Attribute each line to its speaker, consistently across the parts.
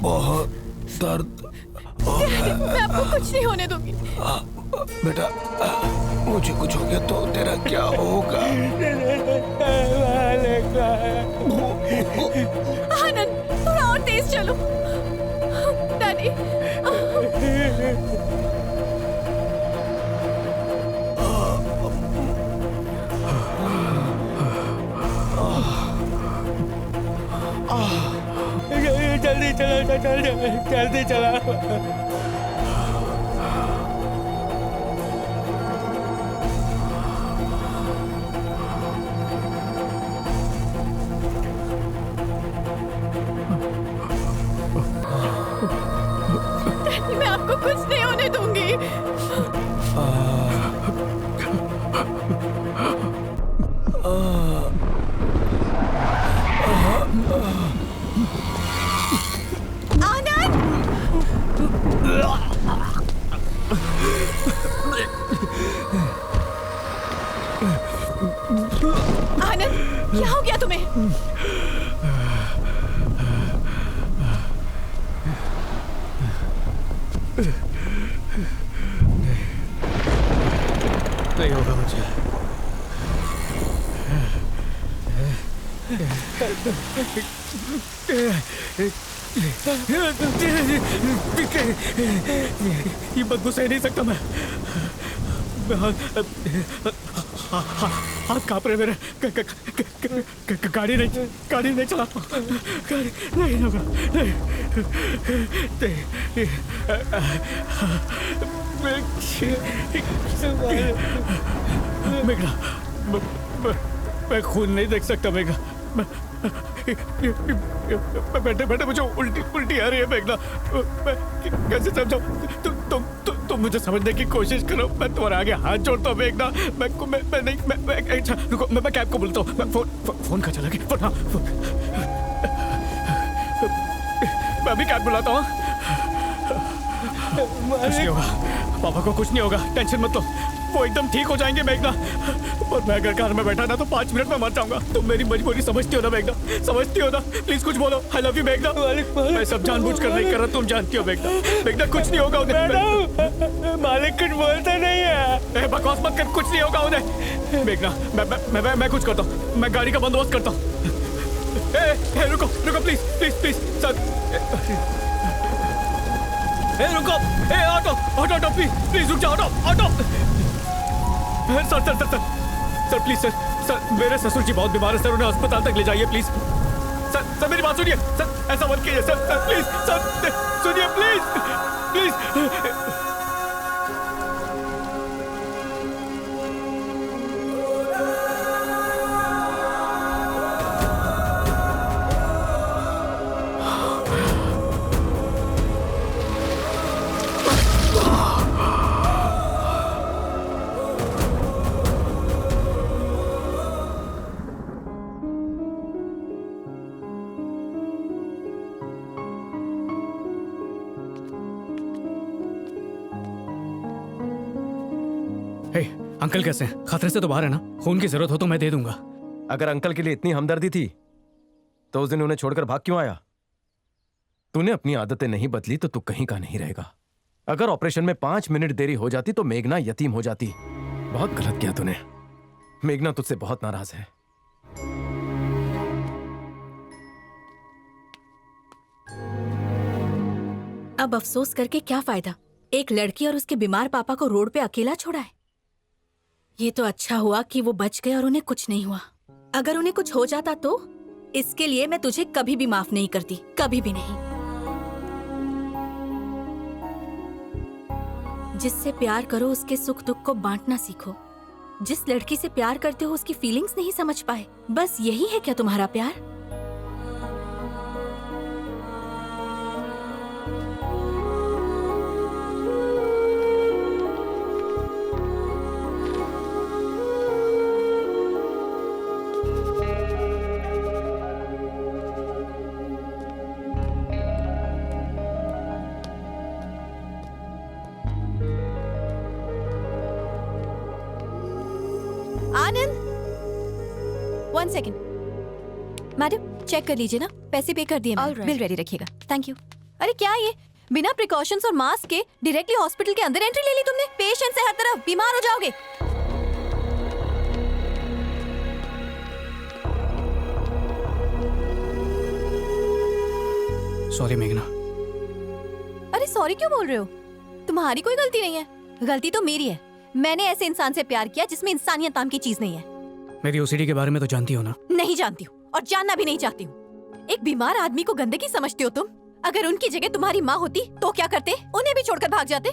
Speaker 1: बहुत दर्द।
Speaker 2: मैं आपको कुछ नहीं होने दूंगी।
Speaker 1: बेटा, मुझे कुछ हो गया तो तेरा क्या होगा?
Speaker 2: आनंद, थोड़ा और तेज चलो। डैडी।
Speaker 3: जल्दी चला, जल्दी चला।
Speaker 2: मैं आपको कुछ नहीं होने दूंगी। आनंद, क्या हो गया तुम्हें?
Speaker 3: नहीं होगा मुझे। ये बदबू सह नहीं सकता मैं। हाथ कांप रहे मेरे। गाड़ी नहीं चला। गाड़ी नहीं होगा। मेघना, मैं खून नहीं देख सकता मेघना। बैठे बैठे मुझे उल्टी आ रही है मेघना। मैं कैसे समझाऊं? तुम मुझे समझने की कोशिश करो। मैं तुम्हारे आगे हाथ जोड़ता हूँ मेघना। मैं नहीं। अच्छा रुको, मैं कैब को बोलता हूँ। मैं फोन का चला गया। मैं अभी कैब बुलाता हूँ। कुछ नहीं होगा, पापा को कुछ नहीं होगा, टेंशन मत लो। वो एकदम ठीक हो जाएंगे मेघना। और मैं अगर कार में बैठा ना तो 5 मिनट में मर जाऊंगा। तुम मेरी मजबूरी समझती हो ना मेघना? समझती हो ना? प्लीज कुछ बोलो। आई लव यू मेघना। मैं सब जानबूझकर नहीं कर रहा, तुम जानती हो मेघना। मेघना कुछ नहीं होगा उन्हें। मालिक कुछ बोलता नहीं है। बकवास मत कर, कुछ नहीं होगा उन्हें। मेघना, मैं कुछ करता हूँ। मैं गाड़ी का बंदोबस्त करता हूँ। रुको प्लीज सर। रुको। ऑटो प्लीज रुक जाओ। ऑटो। सर प्लीज सर, मेरे ससुर जी बहुत बीमार है सर, उन्हें अस्पताल तक ले जाइए प्लीज। सर मेरी बात सुनिए सर, ऐसा मत कीजिए सर प्लीज। सर सुनिए प्लीज। अंकल कैसे हैं? खतरे से तो बाहर है ना? खून की जरूरत हो तो मैं दे दूंगा।
Speaker 4: अगर अंकल के लिए इतनी हमदर्दी थी तो उस दिन उन्हें छोड़कर भाग क्यों आया? तूने अपनी आदतें नहीं बदली तो तू कहीं का नहीं रहेगा। अगर ऑपरेशन में 5 मिनट देरी हो जाती तो मेघना यतीम हो जाती। बहुत गलत किया तूने। मेघना तुझसे बहुत नाराज है।
Speaker 2: अब अफसोस करके क्या फायदा? एक लड़की और उसके बीमार पापा को रोड पे अकेला छोड़ा है। ये तो अच्छा हुआ कि वो बच गए और उन्हें कुछ नहीं हुआ। अगर उन्हें कुछ हो जाता तो इसके लिए मैं तुझे कभी भी माफ नहीं करती, कभी भी नहीं। जिससे प्यार करो उसके सुख दुख को बांटना सीखो। जिस लड़की से प्यार करते हो उसकी फीलिंग्स नहीं समझ पाए, बस यही है क्या तुम्हारा प्यार? आनंद, 1 सेकेंड।
Speaker 5: मैडम चेक कर लीजिए ना, पैसे पे कर दिए मैंने।
Speaker 2: Alright.
Speaker 5: बिल रेडी रखिएगा। Thank you. अरे क्या ये, बिना प्रिकॉशंस और मास्क के डायरेक्टली हॉस्पिटल के अंदर एंट्री ले ली तुमने? पेशेंट से हर तरफ, बीमार हो जाओगे।
Speaker 3: सॉरी मेघना।
Speaker 5: अरे सॉरी क्यों बोल रहे हो? तुम्हारी कोई गलती नहीं है, गलती तो मेरी है। मैंने ऐसे इंसान से प्यार किया जिसमें इंसानियत नाम की चीज नहीं है।
Speaker 3: मेरी ओसीडी के बारे में तो जानती हो ना?
Speaker 5: नहीं जानती हूँ और जानना भी नहीं चाहती हूँ। एक बीमार आदमी को गंदगी समझते हो तुम? अगर उनकी जगह तुम्हारी माँ होती तो क्या करते? उन्हें भी छोड़कर भाग जाते।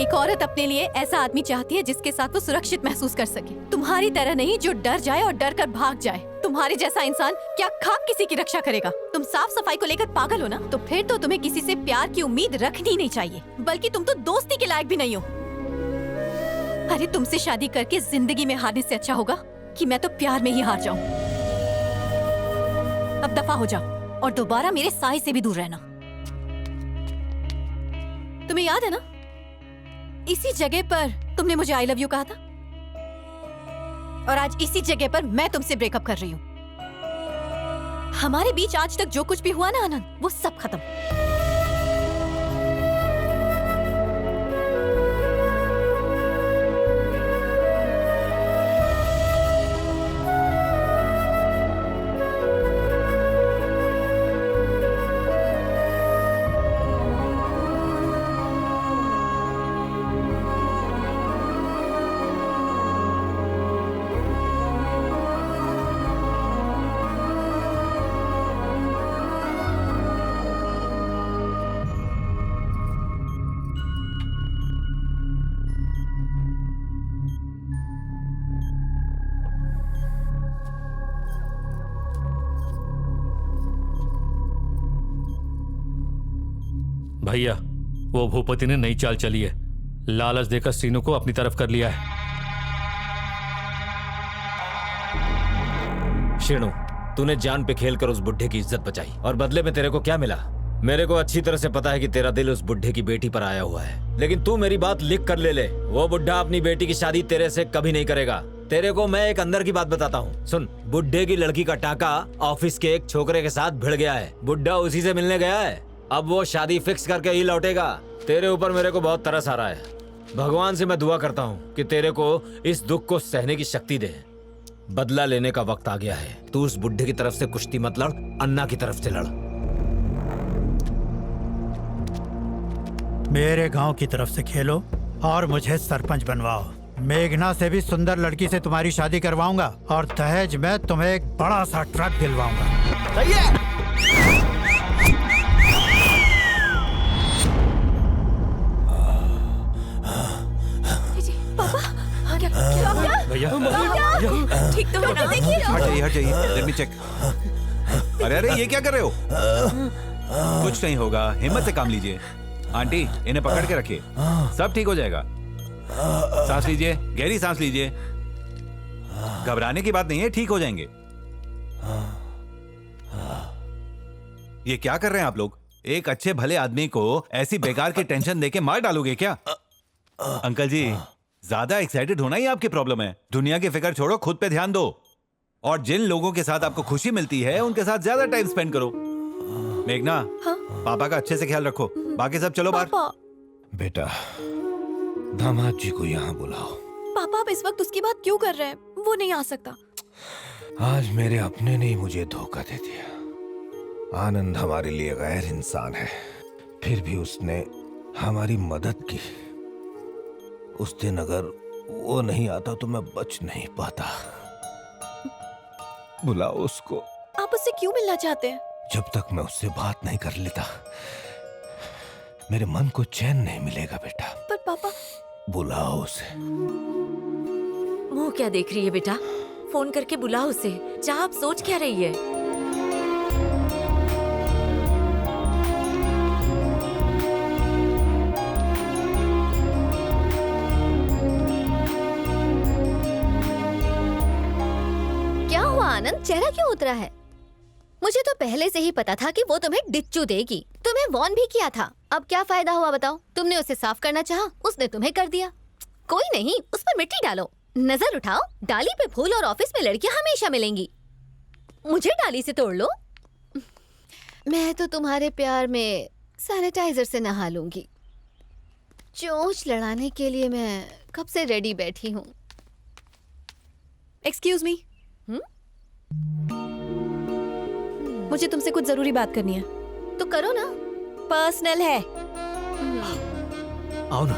Speaker 5: एक औरत अपने लिए ऐसा आदमी चाहती है जिसके साथ वो सुरक्षित महसूस कर सके, तुम्हारी तरह नहीं जो डर जाए और डर कर भाग जाए। तुम्हारे जैसा इंसान क्या खाक किसी की रक्षा करेगा? तुम साफ सफाई को लेकर पागल हो ना? तो फिर तो तुम्हें किसी से प्यार की उम्मीद रखनी नहीं चाहिए, बल्कि तुम तो दोस्ती के लायक भी नहीं हो। अरे तुमसे शादी करके जिंदगी में हारने से अच्छा होगा कि मैं तो प्यार में ही हार जाऊं। अब दफा हो जाओ और दोबारा मेरे साए से भी दूर रहना। तुम्हें याद है ना, इसी जगह पर तुमने मुझे आई लव यू कहा था, और आज इसी जगह पर मैं तुमसे ब्रेकअप कर रही हूँ। हमारे बीच आज तक जो कुछ भी हुआ ना आनंद, वो सब खत्म।
Speaker 6: भैया, वो भूपति ने नई चाल चली है। लालच देकर सीनू को अपनी तरफ कर लिया है।
Speaker 7: शेणु, तूने जान पे खेलकर उस बुढ़े की इज्जत बचाई और बदले में तेरे को क्या मिला? मेरे को अच्छी तरह से पता है कि तेरा दिल उस बुढ़े की बेटी पर आया हुआ है, लेकिन तू मेरी बात लिख कर ले। वो बुढ़ा अपनी बेटी की शादी तेरे से कभी नहीं करेगा। तेरे को मैं एक अंदर की बात बताता हूँ, सुन। बुढ़े की लड़की का टाका ऑफिस के एक छोकरे के साथ भिड़ गया है। बुढ़ा उसी से मिलने गया है। अब वो शादी फिक्स करके ही लौटेगा। तेरे ऊपर मेरे को बहुत तरस आ रहा है। भगवान से मैं दुआ करता हूँ कि तेरे को इस दुख को सहने की शक्ति दे। बदला लेने का वक्त आ गया है। तू उस बुढ़े की तरफ से कुश्ती मत लड़, अन्ना की तरफ से लड़।
Speaker 8: मेरे गांव की तरफ से खेलो और मुझे सरपंच बनवाओ। मेघना से भी सुंदर लड़की से तुम्हारी शादी करवाऊंगा और दहेज में तुम्हें एक बड़ा सा ट्रक दिलवाऊंगा।
Speaker 3: भैया
Speaker 5: ठीक तो है ना? देखिए
Speaker 9: हट जाइए, लेट मी चेक। अरे अरे, ये क्या कर रहे हो? कुछ नहीं होगा, हिम्मत से काम लीजिए। आंटी, इन्हें पकड़ के रखिए, सब ठीक हो जाएगा। सांस लीजिए, गहरी सांस लीजिए। घबराने की बात नहीं है, ठीक हो जाएंगे। ये क्या कर रहे हैं आप लोग? एक अच्छे भले आदमी को ऐसी बेकार की टेंशन देके मार डालोगे क्या? अंकल जी, ज्यादा एक्साइटेड होना ही आपकी प्रॉब्लम है। दुनिया की फिक्र छोड़ो, खुद पे ध्यान दो। और जिन लोगों के साथ आपको खुशी मिलती है उनके साथ ज्यादा टाइम स्पेंड करो। मेघना, पापा का अच्छे से ख्याल रखो। बाकी सब चलो बाहर।
Speaker 1: बेटा, दामाद जी को यहाँ बुलाओ।
Speaker 5: पापा आप इस वक्त उसकी बात क्यों कर रहे हैं? वो नहीं आ सकता।
Speaker 1: आज मेरे अपने ने ही मुझे धोखा दे दिया। आनंद हमारे लिए गैर इंसान है, फिर भी उसने हमारी मदद की। उस दिन अगर वो नहीं आता तो मैं बच नहीं पाता। बुलाओ उसको।
Speaker 5: आप उससे क्यों मिलना चाहते हैं?
Speaker 1: जब तक मैं उससे बात नहीं कर लेता मेरे मन को चैन नहीं मिलेगा बेटा।
Speaker 5: पर पापा।
Speaker 1: बुलाओ उसे।
Speaker 10: मुंह क्या देख रही है बेटा? फोन करके बुलाओ उसे। चाह आप सोच क्या रही है?
Speaker 11: क्या हुआ आनंद, चेहरा क्यों उतरा है? मुझे तो पहले से ही पता था कि वो तुम्हें डिच्चू देगी। तुम्हें वॉर्न भी किया था। अब क्या फायदा हुआ बताओ? तुमने उसे साफ करना चाहा, उसने तुम्हें कर दिया। कोई नहीं, उस पर मिट्टी डालो, नजर उठाओ, डाली पे फूल और ऑफिस में लड़कियां हमेशा मिलेंगी। मुझे डाली से तोड़ लो। मैं तो तुम्हारे प्यार में सैनिटाइजर से नहा लूंगी। चोंच लड़ाने के लिए मैं कब से रेडी बैठी हूँ।
Speaker 5: एक्सक्यूज मी, मुझे तुमसे कुछ जरूरी बात करनी है।
Speaker 11: तो करो ना।
Speaker 5: पर्सनल है।
Speaker 3: आओ ना।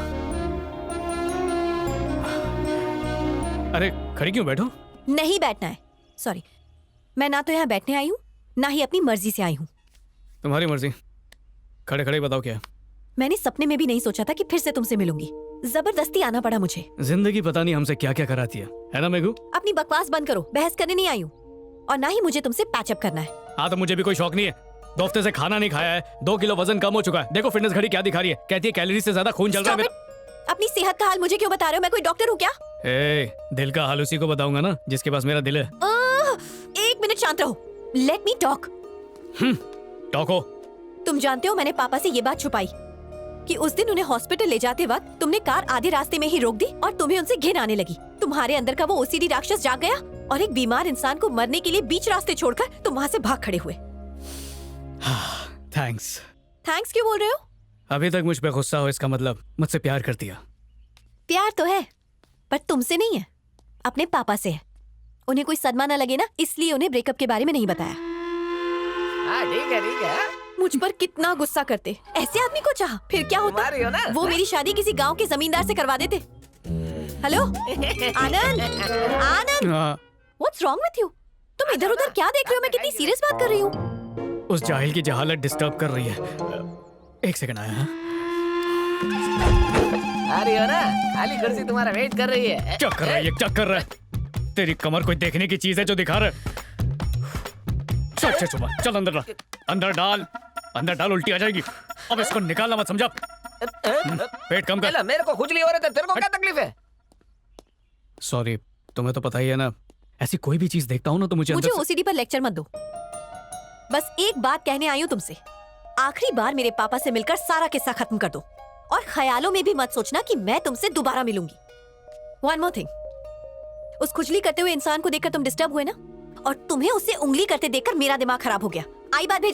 Speaker 3: अरे खड़ी क्यों, बैठो।
Speaker 5: नहीं बैठना है। सॉरी, मैं ना तो यहाँ बैठने आई हूँ, ना ही अपनी मर्जी से आई हूँ।
Speaker 3: तुम्हारी मर्जी। खड़े खड़े बताओ क्या है।
Speaker 5: मैंने सपने में भी नहीं सोचा था कि फिर से तुमसे मिलूंगी। जबरदस्ती आना पड़ा मुझे।
Speaker 3: जिंदगी पता नहीं हमसे क्या क्या कराती है ना मेघू?
Speaker 5: अपनी बकवास बंद करो, बहस करने नहीं आई हूँ। और ना ही मुझे तुमसे पैचअप करना है।
Speaker 3: हाँ तो मुझे भी कोई शौक नहीं है। 2 हफ्ते से खाना नहीं खाया है, 2 किलो वजन कम हो चुका है। देखो फिटनेस घड़ी क्या दिखा रही है, कहती है कैलोरी से ज्यादा खून चल रहा है मेरा।
Speaker 5: अपनी सेहत का हाल मुझे क्यों बता रहे हो? मैं कोई डॉक्टर हूँ क्या?
Speaker 3: दिल का हाल उसी को बताऊंगा ना जिसके पास मेरा दिल है।
Speaker 5: 1 मिनट शांत रहो। Let me talk.
Speaker 3: टॉको।
Speaker 5: तुम जानते हो मैंने पापा से ये बात छुपाई कि उस दिन उन्हें हॉस्पिटल ले जाते वक्त तुमने कार आधे रास्ते में ही रोक दी और तुम्हें उनसे घिन आने लगी। तुम्हारे अंदर का वो ओसीडी राक्षस जाग गया और एक बीमार इंसान को मरने के लिए बीच रास्ते छोड़कर तुम वहाँ से भाग खड़े हुए।
Speaker 3: थैंक्स।
Speaker 5: थैंक्स क्यों बोल रहे हो?
Speaker 3: अभी तक मुझ पे गुस्सा हो इसका मतलब मुझसे प्यार करती है।
Speaker 5: प्यार तो है पर तुमसे नहीं है, अपने पापा से है। उन्हें कोई सदमा न लगे ना, इसलिए उन्हें ब्रेकअप के बारे में नहीं बताया।
Speaker 12: ठीक है।
Speaker 5: मुझ पर कितना गुस्सा करते। ऐसे आदमी को चाहा फिर क्या होता? वो मेरी शादी किसी गांव के जमींदार से करवा देते। Hello Anand, Anand, what's wrong with you? तुम इधर उधर क्या देख रहे हो? मैं कितनी सीरियस बात कर रही हूँ।
Speaker 3: उस जाहिल की जहालत डिस्टर्ब कर रही है। 1 सेकंड आया।
Speaker 12: आ रही हो ना? खाली कुर्सी तुम्हारा वेट कर रही है।
Speaker 3: क्या कर रहा है ये? क्या कर रहा है? तेरी कमर कोई देखने की चीज है जो दिखा रहा है? चल सुबह चल अंदर डाल, उल्टी आ जाएगी। अब इसको निकालना मत, समझा? पेट कम कर।
Speaker 12: मेरे को खुजली हो रही है, तेरे को क्या तकलीफ है?
Speaker 3: सॉरी, तुम्हें तो पता ही है ना, ऐसी कोई भी चीज देखता हूँ ना तो मुझे
Speaker 5: ओसीडी पर लेक्चर मत दो। बस एक बात कहने आई हूँ तुमसे, आखिरी बार मेरे पापा से मिलकर सारा किस्सा खत्म कर दो और ख्यालों में भी मत सोचना कि मैं तुमसे दोबारा मिलूंगी। वन मोर थिंग, उस खुजली करते हुए इंसान को देखकर तुम डिस्टर्ब हुए ना, और तुम्हें उससे उंगली करते देखकर मेरा दिमाग खराब हो गया। आई बात भेजे